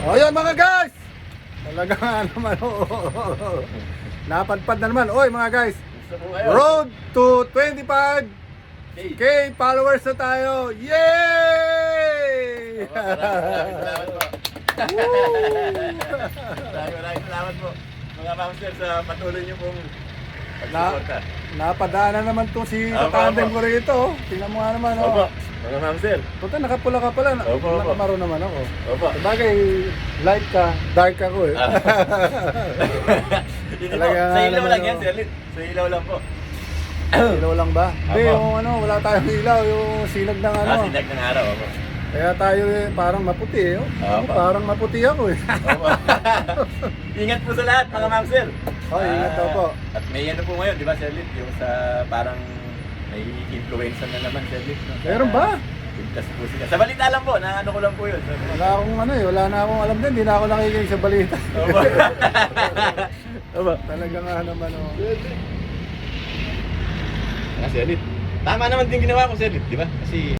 O yan mga guys! Talaga nga naman. Napadpad na naman. Oy mga guys, road to 25K followers na tayo. Yay! Salamat po. Maraming salamat po mga mamster sa patuloy niyo pong pagsuporta. Napadaanan naman to si Opo, tatandem opo. ko rito. Tingnan mo nga naman. Opo, Oh. mga mamster. Puta, nakapula ka pala. Opo, opo. Nakamaro naman ako. Opo. Sabagay, light ka, dark ako eh. Hindi po, Talaga sa ilaw naman, lang yan, oh. Sir Lin. Sa ilaw lang po. Ilaw lang ba? Hindi, Opo. yung ano, wala tayong ilaw, yung sinag ng ano. Sinag ng araw, opo. Kaya tayo eh, parang maputi eh. Oh. Ako, Opo. parang maputi ako eh. Opo. Ingat po sa lahat, mga mamster. Oh, ingat daw po. At may ano po ngayon, di ba, Sir Lin? Yung sa parang may influenza na naman, Sir Lin. No? Meron ba? Pintas po sila. Sa balita lang po, na ano ko lang po yun. Wala akong ano eh, wala na akong alam din, hindi na ako nakikinig sa balita. Opo. Opo. Talaga nga naman oh. Sir Lin. Tama naman din ginawa ko, Sir Lin, di ba? Kasi